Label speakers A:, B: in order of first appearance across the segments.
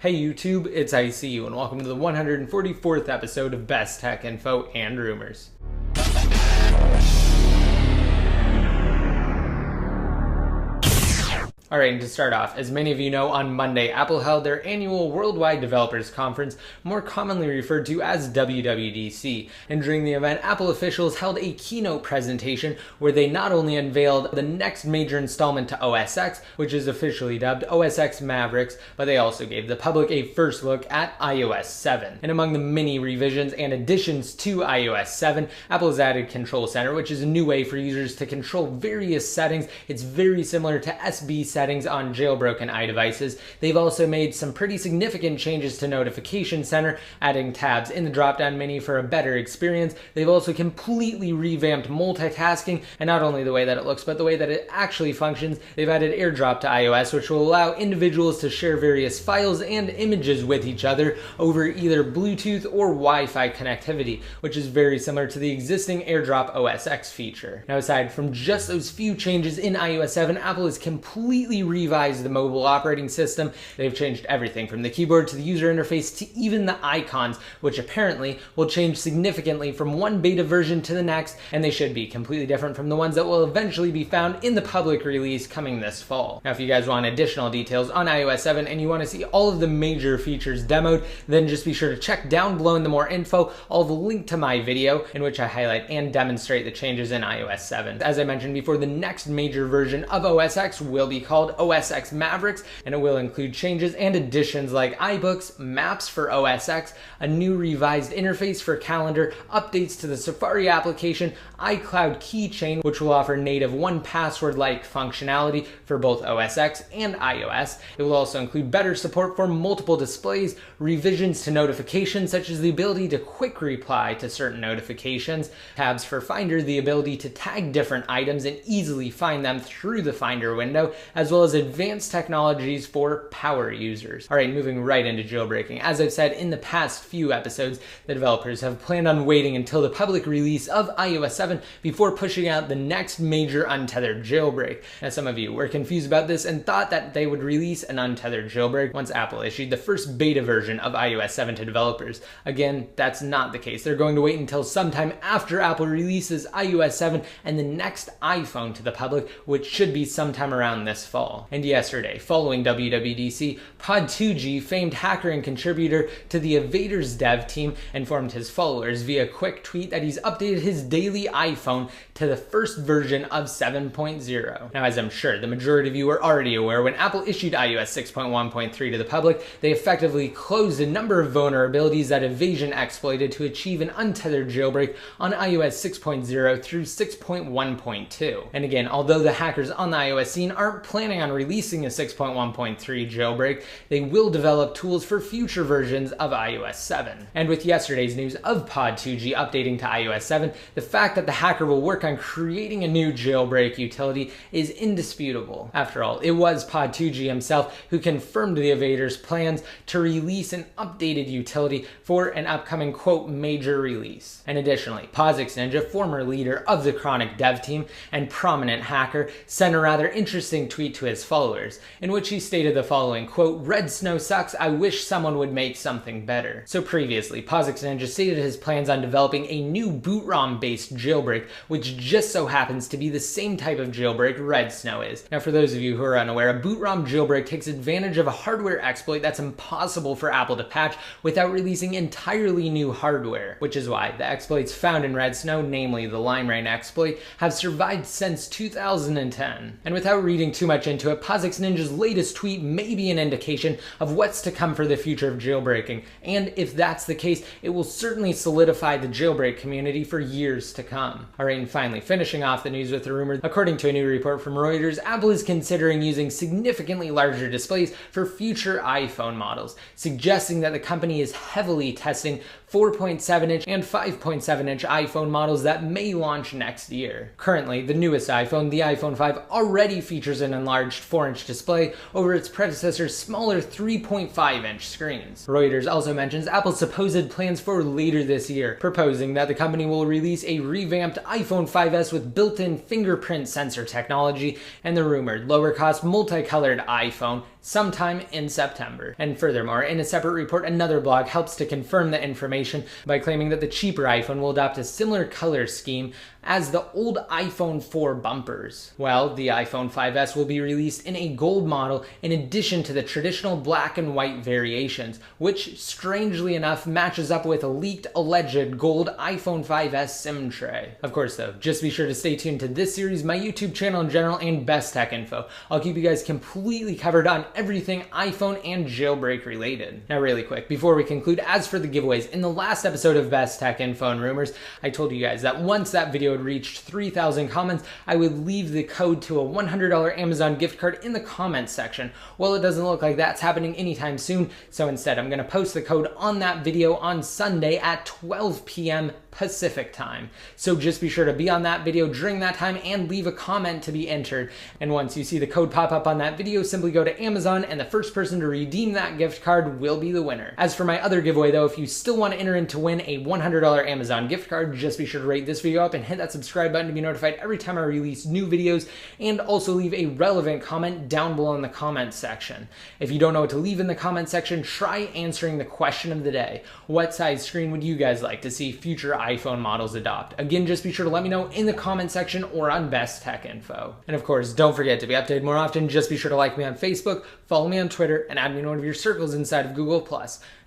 A: Hey YouTube, it's ICU and welcome to the 144th episode of Best Tech Info and Rumors. Alright, and to start off, as many of you know, on Monday, Apple held their annual Worldwide Developers Conference, more commonly referred to as WWDC. And during the event, Apple officials held a keynote presentation where they not only unveiled the next major installment to OS X, which is officially dubbed OS X Mavericks, but they also gave the public a first look at iOS 7. And among the many revisions and additions to iOS 7, Apple has added Control Center, which is a new way for users to control various settings. It's very similar to SB settings on jailbroken iDevices. They've also made some pretty significant changes to Notification Center, adding tabs in the drop-down menu for a better experience. They've also completely revamped multitasking, and not only the way that it looks, but the way that it actually functions. They've added AirDrop to iOS, which will allow individuals to share various files and images with each other over either Bluetooth or Wi-Fi connectivity, which is very similar to the existing AirDrop OS X feature. Now, aside from just those few changes in iOS 7, Apple has completely revised the mobile operating system. They've changed everything from the keyboard to the user interface to even the icons, which apparently will change significantly from one beta version to the next, and they should be completely different from the ones that will eventually be found in the public release coming this fall. Now, if you guys want additional details on iOS 7 and you want to see all of the major features demoed, then just be sure to check down below in the more info. I'll have a link to my video in which I highlight and demonstrate the changes in iOS 7. As I mentioned before, the next major version of OS X will be called OS X Mavericks, and it will include changes and additions like iBooks, Maps for OS X, a new revised interface for Calendar, updates to the Safari application, iCloud Keychain, which will offer native 1Password-like functionality for both OS X and iOS. It will also include better support for multiple displays, revisions to notifications such as the ability to quick reply to certain notifications, tabs for Finder, the ability to tag different items and easily find them through the Finder window, as well as advanced technologies for power users. Alright, moving right into jailbreaking. As I've said in the past few episodes, the developers have planned on waiting until the public release of iOS 7 before pushing out the next major untethered jailbreak. Now, some of you were confused about this and thought that they would release an untethered jailbreak once Apple issued the first beta version of iOS 7 to developers. Again, that's not the case. They're going to wait until sometime after Apple releases iOS 7 and the next iPhone to the public, which should be sometime around this fall. And yesterday, following WWDC, Pod2G, famed hacker and contributor to the Evaders dev team, informed his followers via a quick tweet that he's updated his daily iPhone to the first version of 7.0. Now, as I'm sure the majority of you are already aware, when Apple issued iOS 6.1.3 to the public, they effectively closed a number of vulnerabilities that Evasion exploited to achieve an untethered jailbreak on iOS 6.0 through 6.1.2. And again, although the hackers on the iOS scene aren't planning on releasing a 6.1.3 jailbreak, they will develop tools for future versions of iOS 7. And with yesterday's news of Pod2G updating to iOS 7, the fact that the hacker will work on creating a new jailbreak utility is indisputable. After all, it was Pod2G himself who confirmed the Evaders' plans to release an updated utility for an upcoming, quote, major release. And additionally, POSIX Ninja, former leader of the Chronic dev team and prominent hacker, sent a rather interesting tweet to his followers, in which he stated the following, quote, "Red snow sucks, I wish someone would make something better." So previously, POSIX Ninja stated his plans on developing a new Bootrom-based jailbreak, which just so happens to be the same type of jailbreak Red Snow is. Now, for those of you who are unaware, a Bootrom jailbreak takes advantage of a hardware exploit that's impossible for Apple to patch without releasing entirely new hardware, which is why the exploits found in Red Snow, namely the Lime Rain exploit, have survived since 2010. And without reading too much into it, POSIX Ninja's latest tweet may be an indication of what's to come for the future of jailbreaking, and if that's the case, it will certainly solidify the jailbreak community for years to come. Alright, and finally, finishing off the news with a rumor, according to a new report from Reuters, Apple is considering using significantly larger displays for future iPhone models, suggesting that the company is heavily testing 4.7-inch and 5.7-inch iPhone models that may launch next year. Currently, the newest iPhone, the iPhone 5, already features an enlarged 4-inch display over its predecessor's smaller 3.5-inch screens. Reuters also mentions Apple's supposed plans for later this year, proposing that the company will release a revamped iPhone 5S with built-in fingerprint sensor technology and the rumored lower-cost multicolored iPhone sometime in September. And furthermore, in a separate report, another blog helps to confirm the information by claiming that the cheaper iPhone will adopt a similar color scheme as the old iPhone 4 bumpers. Well, the iPhone 5S will be released in a gold model in addition to the traditional black and white variations, which strangely enough matches up with a leaked alleged gold iPhone 5S SIM tray. Of course though, just be sure to stay tuned to this series, my YouTube channel in general, and Best Tech Info. I'll keep you guys completely covered on everything iPhone and jailbreak related. Now really quick, before we conclude, as for the giveaways, in the last episode of Best Tech Info and Rumors, I told you guys that once that video had reached 3,000 comments, I would leave the code to a $100 Amazon gift card in the comments section. Well, it doesn't look like that's happening anytime soon, so instead I'm going to post the code on that video on Sunday at 12 p.m. Pacific time. So just be sure to be on that video during that time and leave a comment to be entered. And once you see the code pop up on that video, simply go to Amazon and the first person to redeem that gift card will be the winner. As for my other giveaway though, if you still want to enter in to win a $100 Amazon gift card, just be sure to rate this video up and hit that subscribe button to be notified every time I release new videos, and also leave a relevant comment down below in the comments section. If you don't know what to leave in the comment section, try answering the question of the day. What size screen would you guys like to see future iPhone models adopt? Again, just be sure to let me know in the comment section or on Best Tech Info. And of course, don't forget to be updated more often. Just be sure to like me on Facebook, follow me on Twitter, and add me in one of your circles inside of Google+.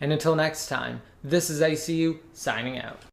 A: And until next time, this is ICU signing out.